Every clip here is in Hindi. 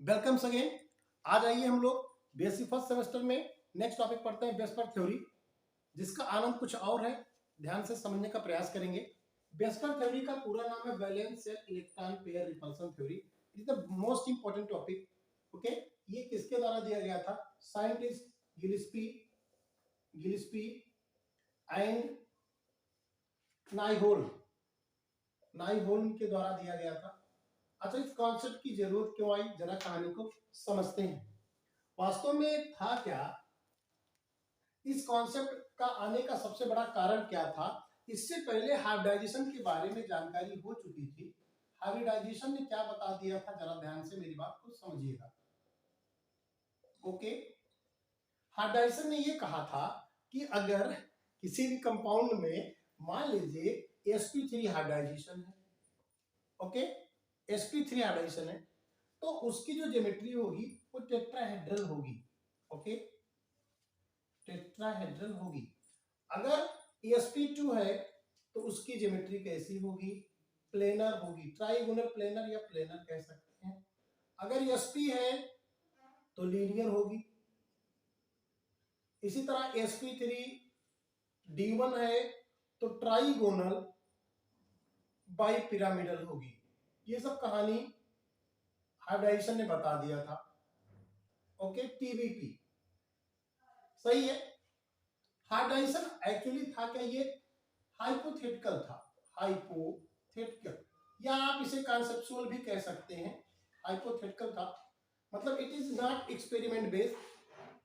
Welcome again. आज आइए हम लोग बीएससी फर्स्ट सेमेस्टर में नेक्स्ट टॉपिक पढ़ते हैं बेस्पर थ्योरी, जिसका आनंद कुछ और है। ध्यान से समझने का प्रयास करेंगे। बेस्पर थ्योरी का पूरा नाम है valence shell electron pair repulsion theory. It is the most important topic. Okay, ये किसके द्वारा दिया गया था? साइंटिस्ट गिलिस्पी एंड नाइहोल के द्वारा दिया गया था। अच्छा, इस कॉन्सेप्ट की जरूरत क्यों आई, जरा कहानी को समझते हैं। वास्तव में था क्या, इस कॉन्सेप्ट का आने का सबसे बड़ा कारण क्या था? इससे पहले हाइब्रिडाइजेशन के बारे में जानकारी हो चुकी थी। हाइब्रिडाइजेशन ने क्या बता दिया था, जरा ध्यान से मेरी बात को समझिएगा। ओके, हाइब्रिडाइजेशन ने ये कहा था कि अगर किसी भी कंपाउंड में मान लीजिए sp3 हाइब्रिडाइजेशन है, ओके, sp3 हाइब्रिडाइजेशन है, तो उसकी जो ज्योमेट्री होगी वो टेट्राहेड्रल होगी। ओके, टेट्राहेड्रल होगी। अगर sp2 है तो उसकी ज्योमेट्री कैसी होगी? प्लेनर होगी, ट्राइगोनल प्लेनर या प्लेनर कह सकते हैं। अगर sp है तो लीनियर होगी। इसी तरह sp3 d1 है तो ट्राइगोनल बाई पिरामिडल होगी। ये सब कहानी हाइब्रिडाइजेशन ने बता दिया था। ओके, टीबीपी सही है। हाइब्रिडाइजेशन एक्चुअली था क्या? ये हाइपोथेटिकल था, हाइपोथेटिकल, या आप इसे कॉन्सेप्चुअल भी कह सकते हैं। हाइपोथेटिकल था मतलब it is not experiment based.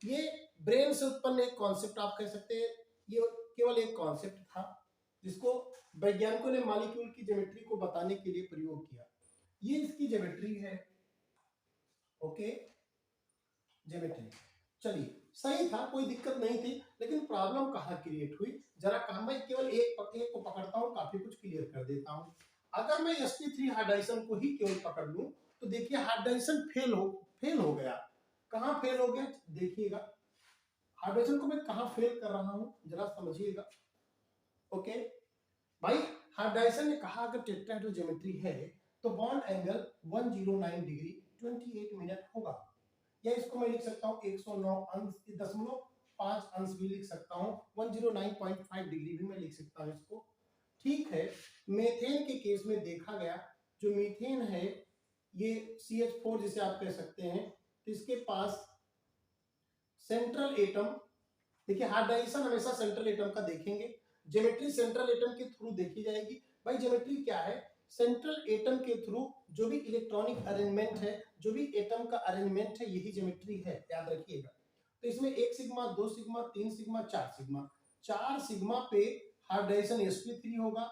ये ब्रेन से उत्पन्न एक कॉन्सेप्ट आप कह सकते हैं। ये केवल एक कॉन्सेप्ट था जिसको वैज्ञानिकों ने मॉलिक्यूल की ज्योमेट्री को बताने के लिए प्रयोग किया। ये इसकी ज्योमेट्री है। ओके, ज्योमेट्री चलिए सही था, कोई दिक्कत नहीं थी। लेकिन प्रॉब्लम कहाँ क्रिएट हुई, जरा कहा, मैं केवल एक को पकड़ता हूँ, काफी कुछ क्लियर कर देता हूँ। अगर मैं sp3 हाइब्रिडाइजेशन को ही केवल पकड़ लूं तो देखिए हाइब्रिडाइजेशन फेल हो गया। कहाँ फेल हो गया देखिएगा। हाइब्रिडेशन को मैं कहाँ फेल कर रहा हूँ जरा समझिएगा। ओके भाई, हाइब्रिडाइजेशन ने कहा अगर टेट्राहेड्रल ज्योमेट्री है तो बॉन्ड एंगल 109 डिग्री 28 मिनट होगा, या इसको मैं लिख सकता हूँ 109.5 अंश भी लिख सकता हूँ, 109.5 डिग्री भी मैं लिख सकता हूँ इसको। ठीक है, मीथेन के केस में देखा गया, जो मीथेन है ये CH4 जिसे आप कह सकते हैं, तो इसके पास सेंट्रल एटम, देखिए हाइब्रिडाइजेशन हमेशा सेंट्रल एटम का देखेंगे। ज्योमेट्री सेंट्रल एटम के थ्रू देखी जाएगी। भाई ज्योमेट्री क्या है? सेंट्रल एटम के थ्रू जो भी इलेक्ट्रॉनिक अरेंजमेंट है, जो भी एटम का अरेंजमेंट है, यही ज्योमेट्री है, याद रखिएगा। तो इसमें 1 सिग्मा, 2 सिग्मा, 3 सिग्मा, 4 सिग्मा पे हाइब्रिडाइजेशन sp3 होगा।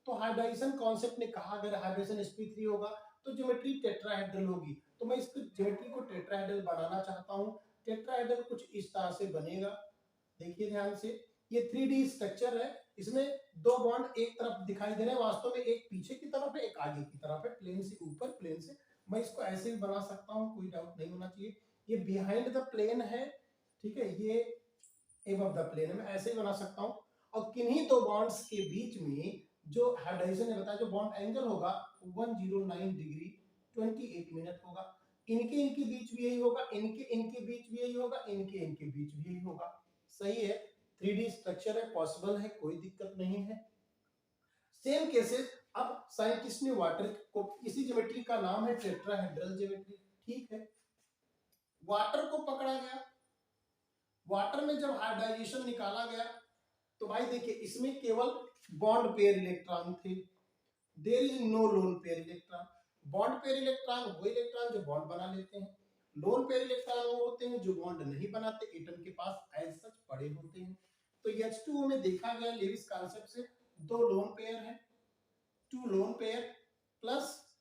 तो हाइब्रिडाइजेशन कॉन्सेप्ट ने कहा अगर हाइब्रिडेशन sp3 होगा तो ज्योमेट्री टेट्राहेड्रल होगी। तो मैं इस ज्योमेट्री को टेट्राहेड्रल बनाना चाहता हूँ। टेट्राहेड्रल कुछ इस तरह से बनेगा, देखिए ध्यान से। ये 3D स्ट्रक्चर है, इसमें दो बॉन्ड एक तरफ दिखाई दे रहे हैं, वास्तव में एक पीछे की तरफ है, एक आगे की तरफ है, प्लेन से ऊपर, प्लेन से। मैं इसको ऐसे भी बना सकता हूं, कोई डाउट नहीं होना चाहिए। ये बिहाइंड द प्लेन है, ठीक है, ये एबव द प्लेन है, मैं ऐसे ही बना सकता हूं। और किन्हीं दो बॉन्ड्स के बीच में जो हाइब्रिडाइजेशन ने बताया, जो बॉन्ड एंगल होगा 109 डिग्री 28 मिनट होगा। इनके बीच भी यही होगा, इनके बीच भी यही होगा, इनके बीच भी यही होगा। सही है, 3D स्ट्रक्चर है, पॉसिबल है, कोई दिक्कत नहीं है। सेम केसेस, अब साइंटिस्ट ने वाटर को, इसी ज्योमेट्री का नाम है टेट्राहेड्रल ज्योमेट्री, ठीक है। वाटर को पकड़ा गया, वाटर में जब हाइब्रिडाइजेशन निकाला गया तो भाई देखिए इसमें केवल बॉन्ड पेयर इलेक्ट्रॉन थे, there is no lone pair electron. Bond pair electron वो इलेक्ट्रॉन जो बॉन्ड बना लेते हैं, लोन पेयर इलेक्ट्रॉन वो होते हैं जो बॉन्ड नहीं बनाते, एटम के पास एज सच पड़े होते हैं। तो H2O में देखा गया लेविस कॉन्सेप्ट से दो लोन पेयर है, 2 lone pair plus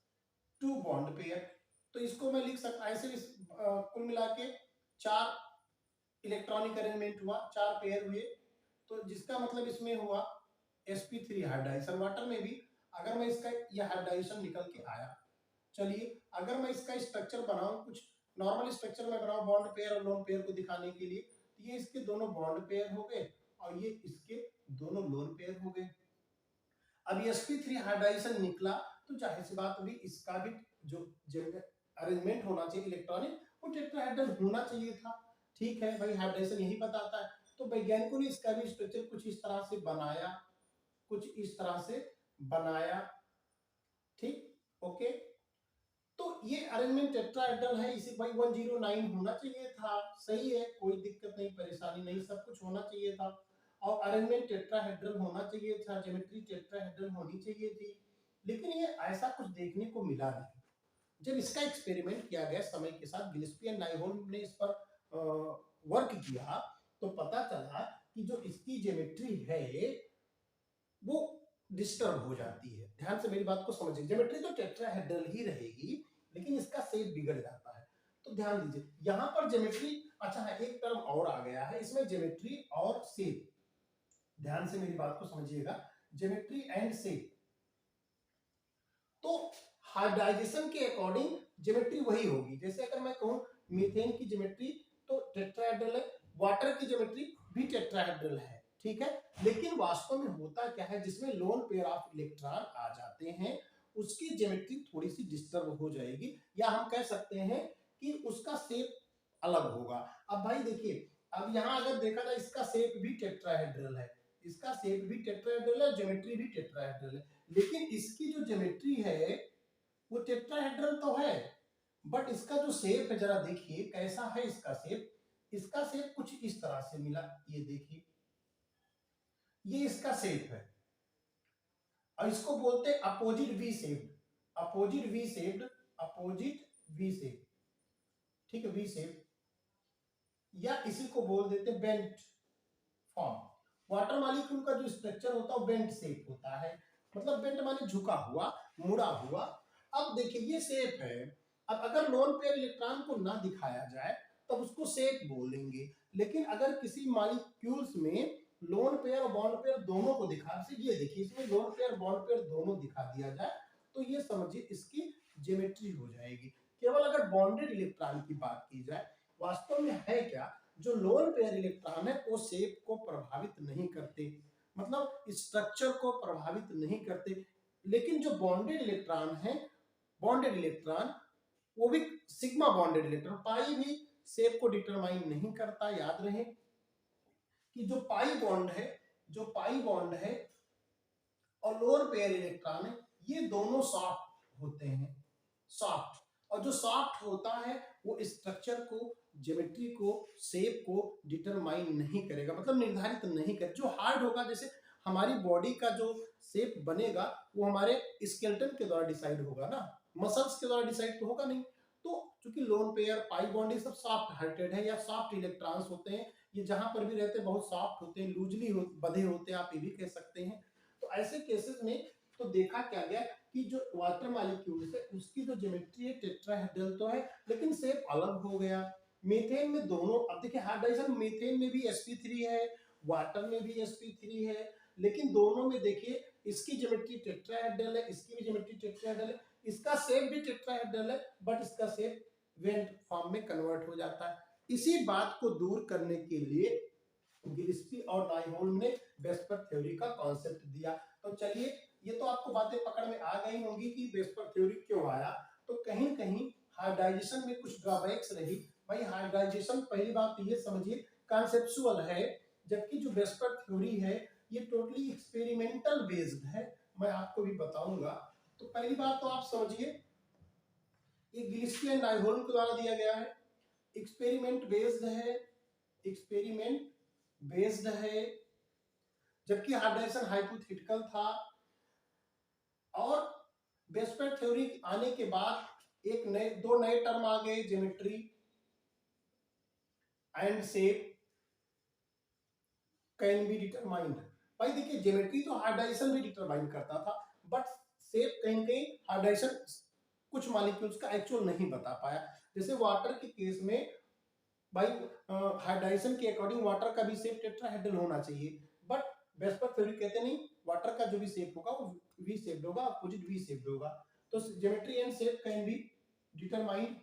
2 bond pair. तो इसको मैं लिख सकता ऐसे, कुल मिला के 4 इलेक्ट्रॉनिक अरेंजमेंट हुआ, 4 पेयर हुए। तो जिसका मतलब इसमें हुआ sp3 हाइब्रिडाइजेशन। वाटर में भी अगर मैं इसका यह हाइब्रिडाइजेशन निकल के आया, चलिए अगर मैं इसका स्ट्रक्चर बनाऊं, कुछ नॉर्मल स्ट्रक्चर में बनाऊं बॉन्ड पेयर और लोन पेयर को दिखाने के लिए, तो ये इसके दोनों बॉन्ड पेयर हो गए और ये इसके दोनों लोन पेयर हो गए। अब sp3 हाइब्रिडाइजेशन निकला तो जाहिर सी बात हुई, इसका भी जो अरेंजमेंट होना चाहिए इलेक्ट्रॉनिक, वो टेट्राहेड्रल होना चाहिए था। ठीक है भाई, हाइब्रिडाइजेशन यही बताता है। तो वैज्ञानिकों ने इसका भी स्ट्रक्चर कुछ इस तरह से बनाया, कुछ इस तरह से बनाया। ठीक, ओके। तो ये अरेंजमेंट टेट्राहेड्रल है, इसे भाई 109 होना चाहिए था। सही है, कोई दिक्कत नहीं, परेशानी नहीं, सब कुछ होना चाहिए था। और अरेंजमेंट टेट्राहेड्रल होना चाहिए था, ज्योमेट्री टेट्राहेड्रल होनी चाहिए थी। लेकिन ये ऐसा कुछ देखने को मिला नहीं। जब इसका एक्सपेरिमेंट किया गया समय के साथ, गिल्स्पी एंड नाइहोल्म ने इस पर वर्क किया, तो पता चला कि जो इसकी ज्योमेट्री है वो डिस्टर्ब हो जाती है। ध्यान से मेरी बात को समझिए, ज्योमेट्री तो टेट्राहेड्रल ही रहेगी, लेकिन इसका शेप बिगड़ जाता है। तो ध्यान दीजिए, यहां पर ज्योमेट्री, अच्छा है, एक टर्म और आ गया है इसमें, ज्योमेट्री और शेप। ध्यान से मेरी बात को समझिएगा, ज्योमेट्री एंड शेप। तो हाइब्रिडाइजेशन के अकॉर्डिंग ज्योमेट्री वही होगी। जैसे अगर मैं कहूं मीथेन की ज्योमेट्री तो टेट्राहेड्रल है, वाटर की ज्योमेट्री भी टेट्राहेड्रल है, ठीक है। लेकिन वास्तव में होता क्या है, जिसमें लोन पेयर ऑफ इलेक्ट्रॉन आ जाते हैं उसकी ज्योमेट्री थोड़ी सी डिस्टर्ब हो जाएगी, या हम कह सकते हैं कि उसका शेप अलग होगा। अब भाई देखिए, अब यहां अगर देखा जाए, इसका शेप भी टेट्राहेड्रल है, इसका शेप भी टेट्राहेड्रल है, ज्योमेट्री भी टेट्राहेड्रल है। लेकिन इसकी जो ज्योमेट्री है वो टेट्राहेड्रल तो है, बट इसका जो शेप है, जरा देखिए कैसा है इसका शेप। इसका शेप कुछ इस तरह से मिला, ये देखिए, ये इसका शेप है। और इसको बोलते हैं opposite V shaped, opposite V shaped, opposite V shape, ठीक है, वी शेप, या इसी को बोल देते बेंट फॉर्म। वाटर मॉलिक्यूल का जो स्ट्रक्चर होता है वो बेंट शेप होता है, मतलब बेंट माने झुका हुआ, मुड़ा हुआ। अब देखिए ये शेप है। अब अगर लोन पेयर इलेक्ट्रॉन को ना दिखाया जाए तब उसको शेप बोलेंगे, लेकिन अगर किसी मॉलिक्यूल्स में लोन पेयर और बॉन्ड पेयर दोनों को दिखा, ये देखिए इसमें लोन पेयर बॉन्ड पेयर दोनों दिखा दिया जाए, तो ये समझिए इसकी ज्योमेट्री हो जाएगी। केवल अगर बॉन्डेड इलेक्ट्रॉन की बात की जाए, वास्तव में है क्या, जो लोन पेयर इलेक्ट्रॉन है वो शेप को प्रभावित नहीं करते, मतलब स्ट्रक्चर को प्रभावित नहीं करते। लेकिन जो बॉन्डेड इलेक्ट्रॉन है, बॉन्डेड इलेक्ट्रॉन, वो भी सिग्मा बॉन्डेड इलेक्ट्रॉन, पाई भी शेप को डिटरमाइन नहीं करता। याद रहे कि जो पाई बॉन्ड है, जो पाई बॉन्ड है और लोअर पेयर इलेक्ट्रॉन है, ये दोनों सॉफ्ट होते हैं, सॉफ्ट। और जो सॉफ्ट होता है वो स्ट्रक्चर को, ज्योमेट्री को, शेप को डिटरमाइन नहीं करेगा, मतलब निर्धारित नहीं करे। जो हार्ड होगा, जैसे हमारी बॉडी का जो शेप बनेगा वो हमारे स्केलेटन के द्वारा डिसाइड होगा ना, मसल्स के द्वारा डिसाइड तो होगा नहीं। तो चूंकि लोन पेयर, पाई बॉन्ड, ये सब सॉफ्ट हार्टेड है या सॉफ्ट इलेक्ट्रॉन्स होते हैं, ये जहां पर भी रहते हैं बहुत सॉफ्ट होते हैं, लूजली बधे होते हैं, आप ये भी कह सकते हैं। तो ऐसे केसेस में तो देखा क्या गया कि जो वाटर मॉलिक्यूल्स है उसकी जो ज्योमेट्री है टेट्राहेड्रल तो है, लेकिन शेप अलग हो गया। मीथेन में दोनों, अब देखिए हाइब्रिडाइजेशन, मीथेन में भी sp3 है, वाटर में भी sp3 है, लेकिन दोनों में देखिए इसकी ज्योमेट्री टेट्राहेड्रल है, इसकी भी ज्योमेट्री टेट्राहेड्रल है, इसका शेप भी टेट्राहेड्रल है, बट इसका शेप वेंट फॉर्म में कन्वर्ट हो जाता है। इसी बात को दूर करने के लिए गिल्स्पी और नाइहोल्म ने वेस्पर थ्योरी का कॉन्सेप्ट दिया। तो चलिए, ये तो आपको बातें पकड़ में आ गई होंगी कि वेस्पर थ्योरी क्यों आया। तो कहीं कहीं हाइब्रिडाइजेशन में कुछ ड्रॉबैक्स रही। भाई हाइब्रिडाइजेशन, पहली बात तो ये समझिए, कॉन्सेप्चुअल है, जबकि जो वेस्पर थ्योरी है ये टोटली एक्सपेरिमेंटल बेस्ड है। मैं आपको भी बताऊंगा। तो पहली बात तो आप समझिए, ये गिल्स्पी एंड नाइहोल्म के द्वारा दिया गया है, एक्सपेरिमेंट बेस्ड है, एक्सपेरिमेंट बेस्ड है, जबकि हाइब्रिडाइजेशन हाइपोथेटिकल था। और वेस्पर थ्योरी आने के बाद एक नए, दो नए टर्म आ गए, geometry and shape can be determined. भाई देखिए, ज्योमेट्री तो हाइब्रिडाइजेशन भी डिटरमाइन करता था, बट शेप कहीं कहीं हाइब्रिडाइजेशन कुछ मॉलिक्यूल्स का एक्चुअल नहीं बता पाया। जैसे वाटर के केस में, भाई हाइब्रिडाइजेशन के अकॉर्डिंग वाटर का भी शेप टेट्राहेड्रल होना चाहिए, बट वेस्पर थ्योरी कहते नहीं, वाटर का जो भी शेप होगा वो वी शेप्ड होगा, अपोजिट वी शेप्ड होगा। तो geometry and shape can be determined,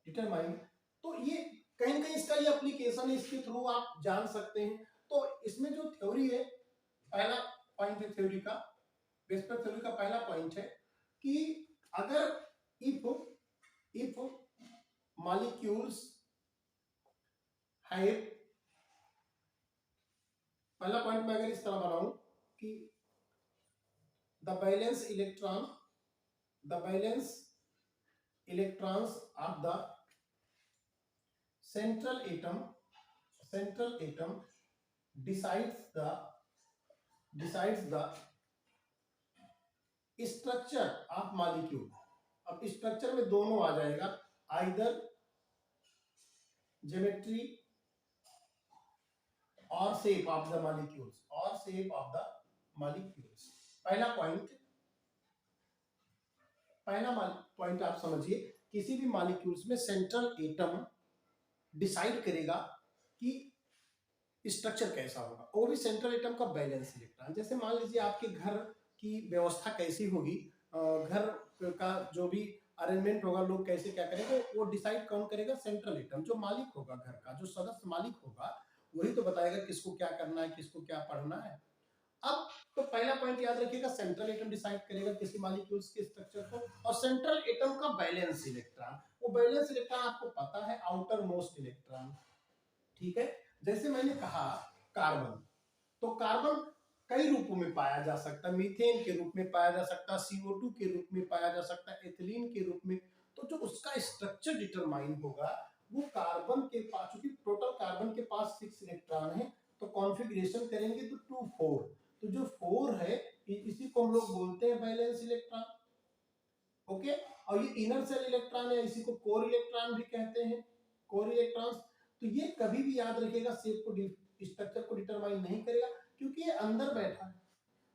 determined. तो ये कहीं ना कहीं इसका ये एप्लीकेशन है, इसके थ्रू आप जान सकते हैं। तो इसमें जो थ्योरी है, पहला पॉइंट है थ्योरी का, वेस्पर थ्योरी का पहला पॉइंट है कि अगर if molecules have, पहला पॉइंट मैं अगर इस तरह बनाऊं कि the valence electrons of the central atom decides the structure of molecule। अब स्ट्रक्चर में दोनों आ जाएगा, आइदर ज्योमेट्री और शेप ऑफ द मॉलिक्यूल्स। पहला पॉइंट आप समझिए, किसी भी मॉलिक्यूल्स में सेंट्रल एटम डिसाइड करेगा कि स्ट्रक्चर कैसा होगा, वो भी सेंट्रल एटम का बैलेंस इलेक्ट्रॉन। जैसे मान लीजिए आपके घर की व्यवस्था कैसी होगी, घर का जो भी अरेंजमेंट होगा, लोग कैसे क्या करेंगे, वो डिसाइड कौन करेगा? Central atom. जो मालिक होगा घर का, जो सदस्य मालिक होगा, वही तो बताएगा किसको क्या करना है, किसको क्या पढ़ना है। अब तो पहला पॉइंट याद रखिएगा, सेंट्रल एटम डिसाइड करेगा किसी मॉलिक्यूल्स के स्ट्रक्चर को, और सेंट्रल एटम का बैलेंस इलेक्ट्रॉन, वो बैलेंस इलेक्ट्रॉन आपको पता है आउटर मोस्ट इलेक्ट्रॉन। ठीक है, जैसे मैंने कहा कार्बन, तो कार्बन कई रूपों में पाया जा सकता है, मीथेन के रूप में पाया जा सकता है, CO2 के रूप में पाया जा सकता है, एथिलीन के रूप में। तो जो उसका स्ट्रक्चर डिटरमाइन होगा वो कार्बन के पास, क्योंकि टोटल कार्बन के पास 6 इलेक्ट्रॉन है, तो कॉन्फ़िगरेशन करेंगे तो 2 4, तो जो 4 है इसी को हम लोग बोलते हैं बैलेंस इलेक्ट्रॉन। ओके, और ये इनर सेल इलेक्ट्रॉन है, इसी को कोर इलेक्ट्रॉन भी कहते हैं, कोर इलेक्ट्रॉन्स। तो ये कभी भी याद रखिएगा शेप को, स्ट्रक्चर को डिटरमाइन नहीं करेगा, क्योंकि ये अंदर बैठा है।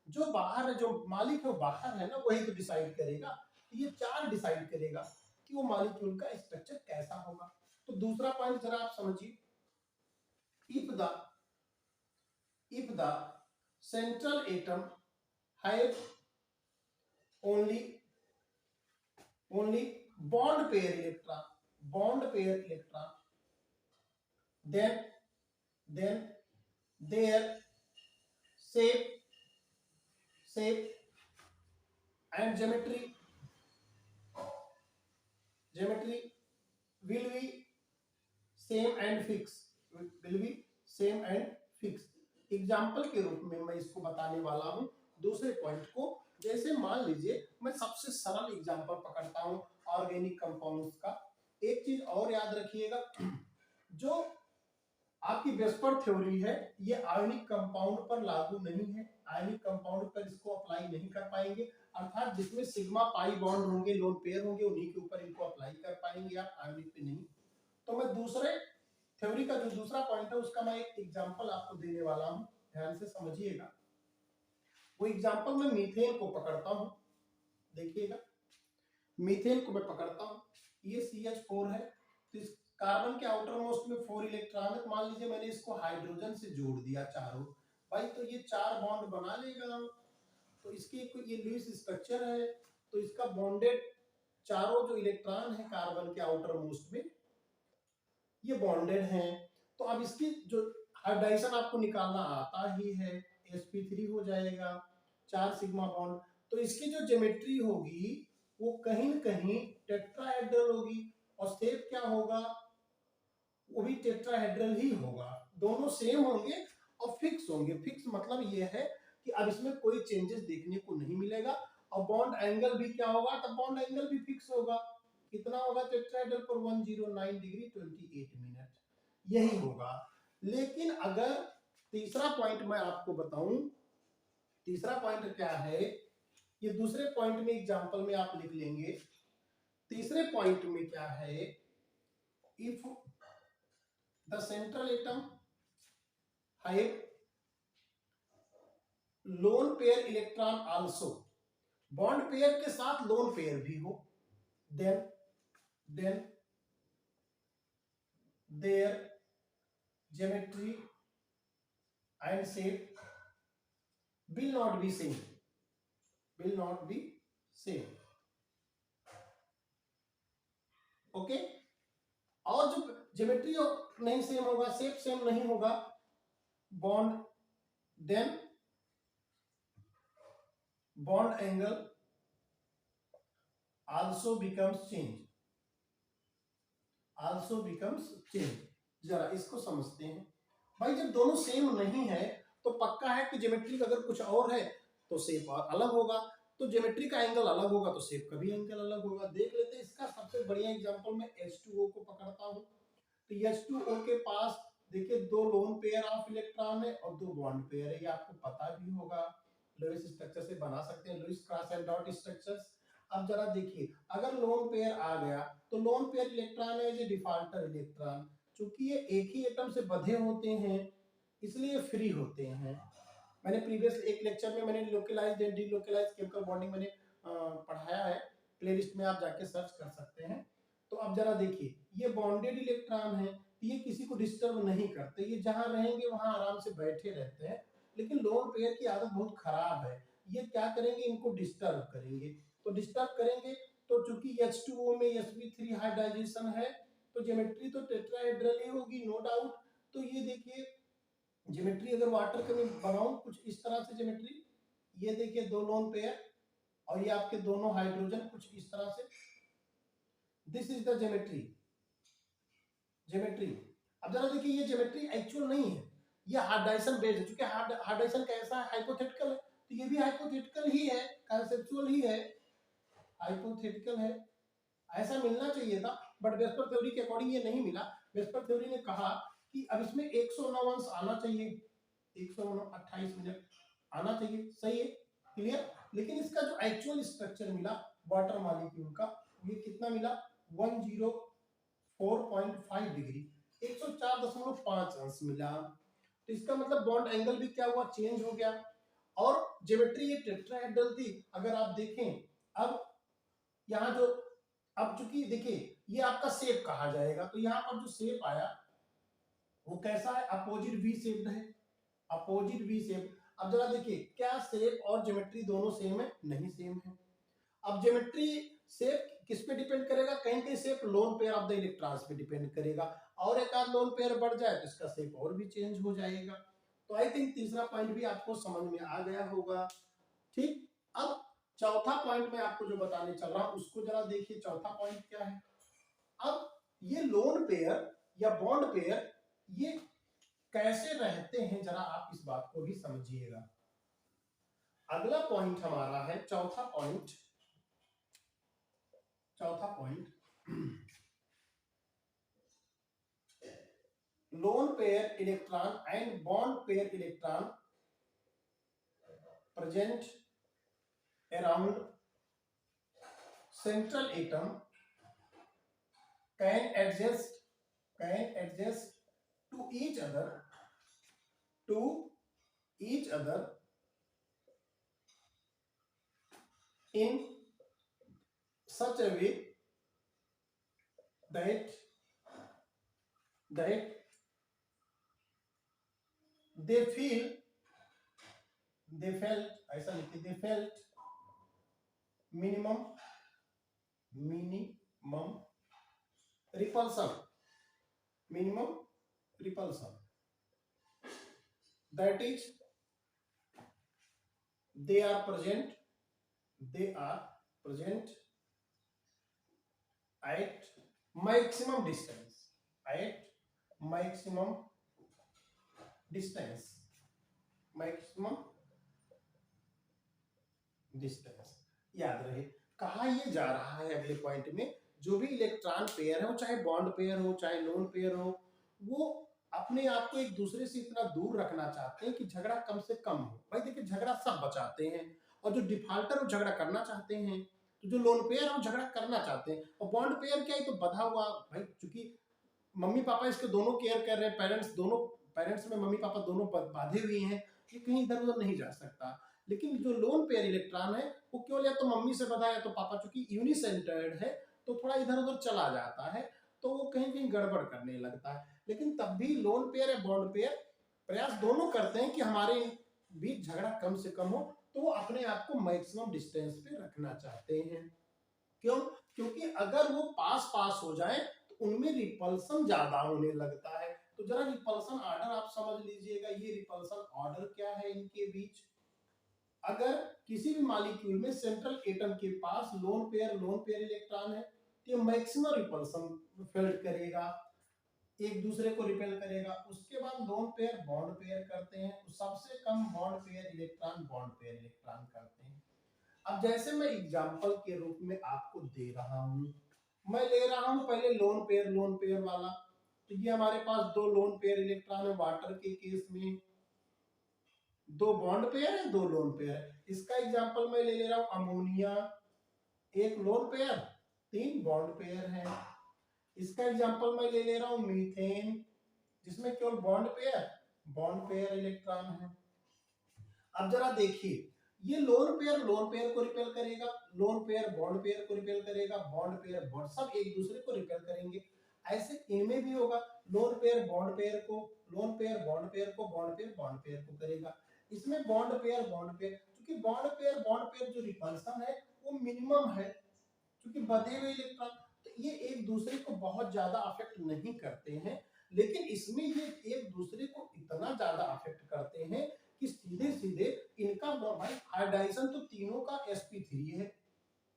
जो बाहर है, जो मालिक है वो बाहर है ना, वही तो डिसाइड करेगा। ये 4 डिसाइड करेगा कि वो मॉलिक्यूल का स्ट्रक्चर कैसा होगा। तो दूसरा पॉइंट जरा आप समझिए, if the central atom have only bond pair electron, then their shape and geometry will be same and fixed। Example के रूप में मैं इसको बताने वाला हूं दूसरे पॉइंट को। जैसे मान लीजिए मैं सबसे सरल एग्जाम्पल पकड़ता हूं ऑर्गेनिक कंपाउंड्स का। एक चीज और याद रखिएगा, जो आपकी वेस्पर थ्योरी है ये आयनिक कंपाउंड पर लागू नहीं है, आयनिक कंपाउंड पर इसको अप्लाई नहीं कर पाएंगे, अर्थात जिसमें सिग्मा पाई बॉन्ड होंगे, लोन पेयर होंगे, उन्हीं के ऊपर इनको अप्लाई कर पाएंगे आप, आयनिक पे नहीं। तो मैं दूसरे थ्योरी का जो दूसरा पॉइंट है उसका मैं एक एग्जांपल आपको देने वाला हूं, ध्यान से समझिएगा। वो एग्जांपल मैं मीथेन को पकड़ता हूं, देखिएगा मीथेन को मैं पकड़ता हूं, ये CH4 है, तो इस कार्बन के आउटर मोस्ट में 4 इलेक्ट्रॉन है। मान लीजिए मैंने इसको हाइड्रोजन से जोड़ दिया चारों, भाई तो ये 4 बॉन्ड बना लेगा। तो इसकी ये लुईस स्ट्रक्चर है, तो इसका बॉन्डेड चारों जो इलेक्ट्रॉन है कार्बन के आउटर मोस्ट में ये बॉन्डेड हैं। तो अब इसकी जो हाइब्रिडाइजेशन आपको निकालना आता ही है, sp3 हो जाएगा, 4 सिग्मा बॉन्ड। तो इसकी जो ज्योमेट्री होगी वो कहीं न कहीं टेट्राहेड्रल होगी, और शेप क्या होगा? वो भी टेट्राहेड्रल ही होगा, दोनों सेम होंगे और फिक्स होंगे। फिक्स मतलब ये है कि अब इसमें कोई चेंजेस देखने को नहीं मिलेगा, और बॉन्ड एंगल भी क्या होगा? तो बॉन्ड एंगल भी फिक्स होगा। कितना होगा टेट्राहेड्रल पर? 109 डिग्री 28 मिनट, यही होगा। लेकिन अगर तीसरा पॉइंट मैं आपको बताऊं, तीसरा पॉइंट क्या है, ये दूसरे पॉइंट में एग्जांपल में आप लिख लेंगे। तीसरे पॉइंट में क्या है, if the central atom have loan pair electron also, bond pair के साथ लोन पेयर भी हो, then their geometry and shape will not be same, okay. और जो ज्योमेट्री नहीं सेम होगा, शेप सेम नहीं होगा, bond then bond angle also becomes change, also becomes change. जरा इसको समझते हैं भाई, जब दोनों सेम नहीं है तो पक्का है कि ज्योमेट्री का अगर कुछ और है तो शेप अलग होगा, तो ज्योमेट्री का एंगल अलग होगा तो शेप का भी एंगल अलग होगा। देख लेते हैं इसका सबसे बढ़िया एग्जांपल मैं H2O को पकड़ता हूँ। तो H2O के पास देखिए दो लोन पेयर ऑफ इलेक्ट्रॉन है और दो बॉन्ड पेयर है, ये आपको पता भी होगा, लुईस स्ट्रक्चर से बना सकते हैं, Lewis cross and dot structures. अब जरा देखिए अगर लोन पेयर आ गया तो लोन पेयर इलेक्ट्रॉन है, ये डिफॉल्टर इलेक्ट्रॉन, चूंकि ये एक ही एटम से बंधे होते हैं इसलिए फ्री होते हैं। मैंने प्रीवियस एक लेक्चर में मैंने localised and delocalised chemical bonding मैंने पढ़ाया है, प्लेलिस्ट में आप जाके सर्च कर सकते हैं। तो अब जरा देखिए ये बॉन्डेड इलेक्ट्रॉन है, ये किसी को डिस्टर्ब नहीं करते, ये जहां रहेंगे वहां आराम से बैठे रहते हैं। लेकिन लोन पेयर की आदत बहुत खराब है, ये क्या करेंगे, इनको डिस्टर्ब करेंगे। तो डिस्टर्ब करेंगे तो चूंकि H2O में sp3 हाइब्रिडाइजेशन है तो ज्योमेट्री तो टेट्राहेड्रल ही होगी नो डाउट। तो ये देखिए ज्योमेट्री अगर वाटर के में बनाऊं कुछ इस तरह से ज्योमेट्री, ये देखिए दो लोन पेयर और ये आपके दोनों हाइड्रोजन कुछ इस तरह से, this is the geometry, geometry. अब जरा देखिए ये ज्योमेट्री एक्चुअल नहीं है, ये हार्डाइसन बेस्ड है, क्योंकि हार्डाइसन कैसा है, हाइपोथेटिकल है, तो ये भी हाइपोथेटिकल ही है, कंसेप्चुअल ही है, हाइपोथेटिकल है। ऐसा मिलना चाहिए था बट वेस्पर थ्योरी के अकॉर्डिंग ये नहीं मिला। वेस्पर थ्योरी ने कहा कि अब इसमें 109 अंश आना चाहिए, 128 मिनट आना चाहिए, सही है, क्लियर। लेकिन इसका जो एक्चुअल स्ट्रक्चर मिला वाटर मॉलिक्यूल का ये कितना मिला 104.5 डिग्री, 104.5 अंश मिला। तो इसका मतलब बॉन्ड एंगल भी क्या हुआ, चेंज हो गया। और ज्योमेट्री ये टेट्राहेड्रल थी, अगर आप देखें अब यहाँ जो, अब चूंकि देखिए ये आपका शेप कहा जाएगा, तो यहाँ पर जो शेप आया वो कैसा है, अपोजिट वी शेप्ड है, अपोजिट वी शेप। अब जरा देखिए क्या शेप और ज्योमेट्री दोनों सेम है, नहीं सेम है। अब ज्योमेट्री शेप किस पे डिपेंड करेगा, कहीं कहीं shape lone pair of the electrons पे डिपेंड करेगा, और एक आध लोन पेयर बढ़ जाए तो इसका शेप और भी चेंज हो जाएगा। तो आई थिंक तीसरा पॉइंट भी आपको समझ में आ गया होगा, ठीक। अब चौथा पॉइंट मैं आपको जो बताने चल रहा हूं उसको जरा देखिए, चौथा पॉइंट क्या है। अब ये लोन पेयर या बॉन्ड पेयर ये कैसे रहते हैं, जरा आप इस बात को भी समझिएगा। अगला पॉइंट हमारा है चौथा पॉइंट, चौथा point lone pair electron and bond pair electron present around central atom can adjust to each other in such a way that they felt ऐसा लिखिए, they felt minimum repulsion, minimum repulsion, that is they are present at maximum distance, maximum distance। याद रहे कहा ये जा रहा है अगले पॉइंट में, जो भी इलेक्ट्रॉन पेयर है वो चाहे बॉन्ड पेयर हो चाहे लोन पेयर हो, वो अपने आप को एक दूसरे से इतना दूर रखना चाहते हैं कि झगड़ा कम से कम हो। भाई देखिए झगड़ा सब बचाते हैं, और जो डिफॉल्टर वो झगड़ा करना चाहते हैं, तो जो लोन पेयर है वो झगड़ा करना चाहते हैं, और बॉन्ड पेयर क्या है तो बधा हुआ, भाई चूंकि मम्मी पापा इसके दोनों केयर कर रहे हैं, पेरेंट्स में मम्मी पापा दोनों बांधे हुए हैं, ये कहीं इधर उधर नहीं जा सकता। लेकिन जो लोन पेयर इलेक्ट्रॉन है वो केवल या तो मम्मी से बधा या तो पापा, चूंकि यूनिसेंटर्ड है तो थोड़ा इधर उधर चला जाता है, तो वो कहीं कहीं गड़बड़ करने लगता है। लेकिन तब भी लोन पेयर या बॉन्ड पेयर प्रयास दोनों करते हैं कि हमारे बीच झगड़ा कम से कम हो, तो वो अपने आप को मैक्सिमम डिस्टेंस पे रखना चाहते हैं। क्यों, क्योंकि अगर वो पास पास हो जाए तो उनमें रिपल्सन ज्यादा होने लगता है। तो जरा रिपल्सन ऑर्डर आप समझ लीजिएगा, ये रिपल्सन ऑर्डर क्या है इनके बीच। अगर किसी भी मॉलिक्यूल में सेंट्रल एटम के पास लोन पेयर इलेक्ट्रॉन है तो ये मैक्सिमम रिपल्सन फेल्ट करेगा, एक दूसरे को रिपेल करेगा। उसके बाद लोन पेयर बॉन्ड पेयर करते हैं, तो सबसे कम बॉन्ड पेयर इलेक्ट्रॉन करते हैं। अब जैसे मैं एग्जांपल के रूप में आपको दे रहा हूं, मैं ले रहा हूं पहले लोन पेयर वाला। तो ये हमारे पास दो लोन पेयर इलेक्ट्रॉन है, वाटर के केस में दो बॉन्ड पेयर है, दो लोन पेयर है। इसका एग्जांपल मैं ले रहा हूं अमोनिया, एक लोन पेयर, तीन बॉन्ड पेयर है। इसका एग्जांपल मैं ले रहा हूं मीथेन, जिसमें केवल बॉन्ड पेयर इलेक्ट्रॉन है। अब जरा देखिए, ये लोन पेयर को रिपेल करेगा, लोन पेयर बॉन्ड पेयर को रिपेल करेगा, बॉन्ड पेयर बॉन्ड, सब एक दूसरे को रिपेल करेंगे। ऐसे इनमें भी होगा, लोन पेयर बॉन्ड पेयर को, लोन पेयर बॉन्ड पेयर को, बॉन्ड पेयर को करेगा। इसमें बॉन्ड पेयर क्योंकि बॉन्ड पेयर जो रिपल्सन है वो मिनिमम है, क्योंकि बधे हुए इलेक्ट्रॉन, तो ये एक दूसरे को बहुत ज्यादा अफेक्ट नहीं करते हैं। लेकिन इसमें ये एक दूसरे को इतना ज्यादा अफेक्ट करते हैं कि सीधे सीधे इनका भाई हाइड्राइजेशन तो तीनों का sp3 है,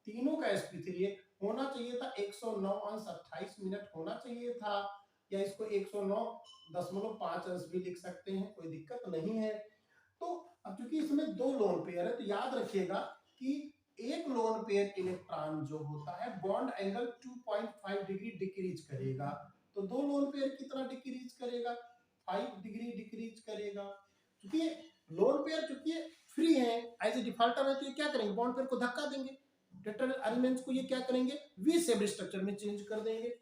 तीनों का sp3 है। होना चाहिए था 109 अंश 28 मिनट होना चाहिए था, या इसको 109.5 अंश भी लिख सकते हैं, कोई दिक्कत नहीं है। तो अब चूंकि इसमें दो लोन पेयर है, तो याद रखिएगा कि एक लोन पेयर इलेक्ट्रॉन जो होता है बॉन्ड एंगल 2.5 डिग्री डिक्रीज करेगा, तो दो लोन पेयर कितना डिक्रीज करेगा, 5 डिग्री डिक्रीज करेगा। क्योंकि लोन पेयर चूंकि फ्री है, एज ए डिफॉल्टर है, तो ये क्या करेंगे, बॉन्ड पेयर को धक्का देंगे, टेट्राहेड्रल अरेंजमेंट को ये क्या करेंगे, वी शेप स्ट्रक्चर में चेंज कर देंगे।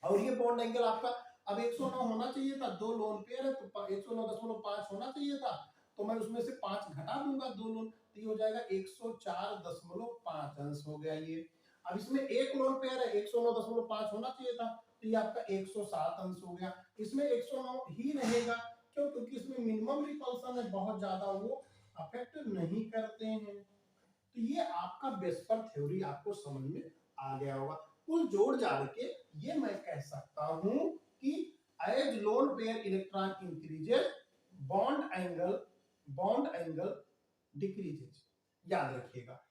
और ये बॉन्ड एंगल आपका अब 109 होना चाहिए था, दो लोन पेयर है तो 109.5 होना चाहिए था, तो मैं उसमें से 5 घटा दूंगा, दो लोन, तो ये हो जाएगा 104.5 अंश हो गया ये। अब इसमें एक लोन पेयर है, 109.5 होना चाहिए था, तो ये आपका 107 अंश हो गया। इसमें 109 ही रहेगा, क्यों, क्योंकि इसमें मिनिमम रिपल्सन है, बहुत ज्यादा वो अफेक्ट नहीं करते हैं। तो ये आपका बेस्पर थ्योरी आपको समझ में आ गया होगा। कुल जोड़ जाड़ के ये मैं कह सकता हूं कि as lone pair electron increases bond angle decreases. याद रखिएगा।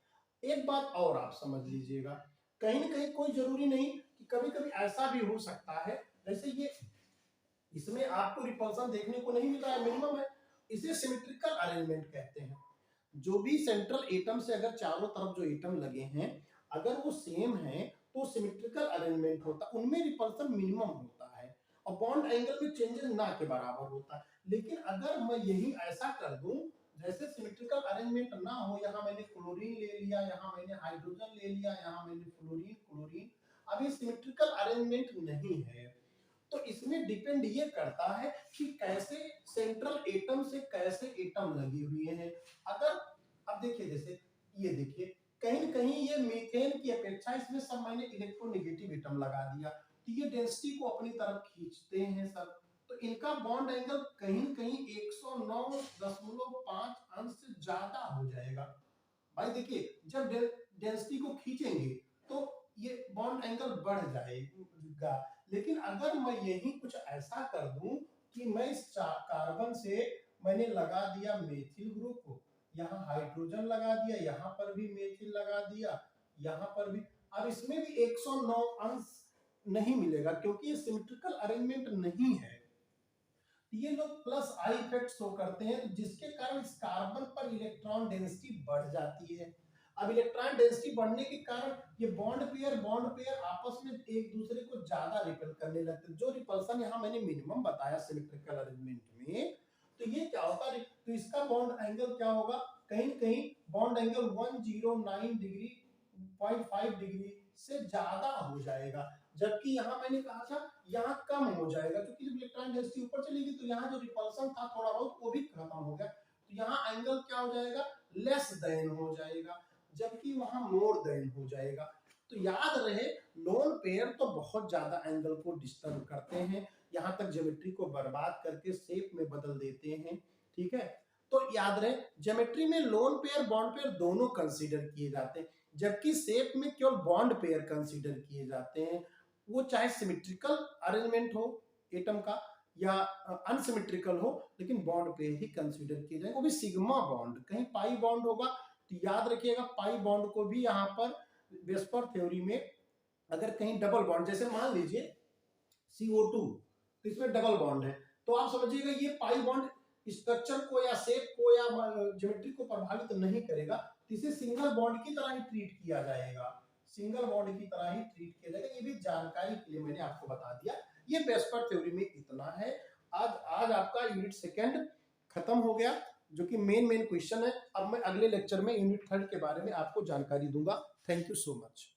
एक बात और आप समझ लीजिएगा, कहीं ना कहीं कोई जरूरी नहीं कि कभी कभी ऐसा भी हो सकता है, जैसे ये इसमें आपको रिपल्सन देखने को नहीं मिल रहा है, मिनिमम है, इसे सिमेट्रिकल अरेंजमेंट कहते हैं। जो भी सेंट्रल एटम से अगर चारों तरफ जो एटम लगे हैं अगर वो सेम है तो सिमेट्रिकल अरेंजमेंट होता है, उनमें रिपल्सन मिनिमम होता है और बॉन्ड एंगल में चेंजेस ना के बराबर होता है। लेकिन अगर मैं यही ऐसा कर दूं जैसे सिमेट्रिकल अरेंजमेंट ना हो, यहाँ मैंने क्लोरीन ले लिया, यहाँ मैंने हाइड्रोजन ले लिया, यहाँ मैंने क्लोरीन, अब ये सिमेट्रिकल अरेंजमेंट नहीं है, तो इसमें डिपेंड ये करता है कि कैसे सेंट्रल एटम से कैसे एटम लगे हुए हैं। अगर अब देखिए, जैसे ये देखिए, कहीं न कहीं ये मीथेन की अपेक्षा इसमें सब मैंने इलेक्ट्रोनेगेटिव एटम लगा दिया, तो ये डेंसिटी को अपनी तरफ खींचते हैं सब, तो इनका बॉन्ड एंगल कहीं न कहीं 109.5 अंश से ज्यादा हो जाएगा। भाई देखिए, जब डेंसिटी को खींचेंगे तो ये बॉन्ड एंगल बढ़ जाएगा। लेकिन अगर मैं यही कुछ ऐसा कर दूं कि मैं इस कार्बन से मैंने लगा दिया मेथिल ग्रुप को, यहाँ हाइड्रोजन लगा दिया, यहाँ पर भी मेथिल लगा दिया, यहाँ पर भी, अब इसमें भी 109 अंश नहीं मिलेगा क्योंकि ये सिमेट्रिकल अरेंजमेंट नहीं है। ये लोग प्लस आई इफेक्ट शो करते हैं, जिसके कारण इस कार्बन पर इलेक्ट्रॉन डेंसिटी बढ़ जाती है। अब इलेक्ट्रॉन डेंसिटी बढ़ने के कारण ये बॉन्ड पेयर आपस में एक दूसरे को ज्यादा रिपेल करने लगते हैं। जो रिपल्सन यहाँ मैंने मिनिमम बताया सिमेट्रिकल अरेंजमेंट में, तो ये क्या होगा, तो इसका बॉन्ड एंगल क्या होगा, कहीं कहीं बॉन्ड एंगल 109 डिग्री 0.5 डिग्री से ज्यादा हो जाएगा, जबकि यहाँ मैंने कहा था यहाँ कम हो जाएगा, क्योंकि जब इलेक्ट्रॉन डेंसिटी ऊपर चलेगी तो यहाँ जो रिपल्सन था थोड़ा बहुत वो भी खत्म हो गया, तो यहाँ एंगल क्या हो जाएगा, लेस देन हो जाएगा, जबकि वहां मोर देन हो जाएगा। तो याद रहे, लोन पेयर तो बहुत ज्यादा एंगल को डिस्टर्ब करते हैं, यहाँ तक ज्योमेट्री को बर्बाद करके शेप में बदल देते हैं। ठीक है, तो याद रहे ज्योमेट्री में लोन पेयर बॉन्ड पेयर दोनों कंसीडर किए जाते हैं, जबकि शेप में केवल बॉन्ड पेयर कंसीडर किए जाते हैं, वो चाहे सिमेट्रिकल अरेंजमेंट हो एटम का या अनसिमेट्रिकल हो, लेकिन बॉन्ड पे ही कंसीडर किए जाएंगे, वो भी सिग्मा बॉन्ड। कहीं पाई बॉन्ड होगा तो याद रखिएगा पाई बॉन्ड को भी यहाँ पर वेस्पर थ्योरी में अगर कहीं डबल बॉन्ड, जैसे मान लीजिए CO2, तो इसमें डबल बॉन्ड है, तो आप समझिएगा ये पाई बॉन्ड स्ट्रक्चर को या शेप को या ज्योमेट्री को प्रभावित नहीं करेगा, तो इसे सिंगल बॉन्ड की तरह ही ट्रीट किया जाएगा, सिंगल बॉन्ड की तरह ही ट्रीट किया जाएगा। ये भी जानकारी के लिए मैंने आपको बता दिया। ये वेस्पर थ्योरी में इतना है। आज आपका यूनिट सेकंड खत्म हो गया, जो कि मेन क्वेश्चन है। अब मैं अगले लेक्चर में यूनिट थर्ड के बारे में आपको जानकारी दूंगा। Thank you so much.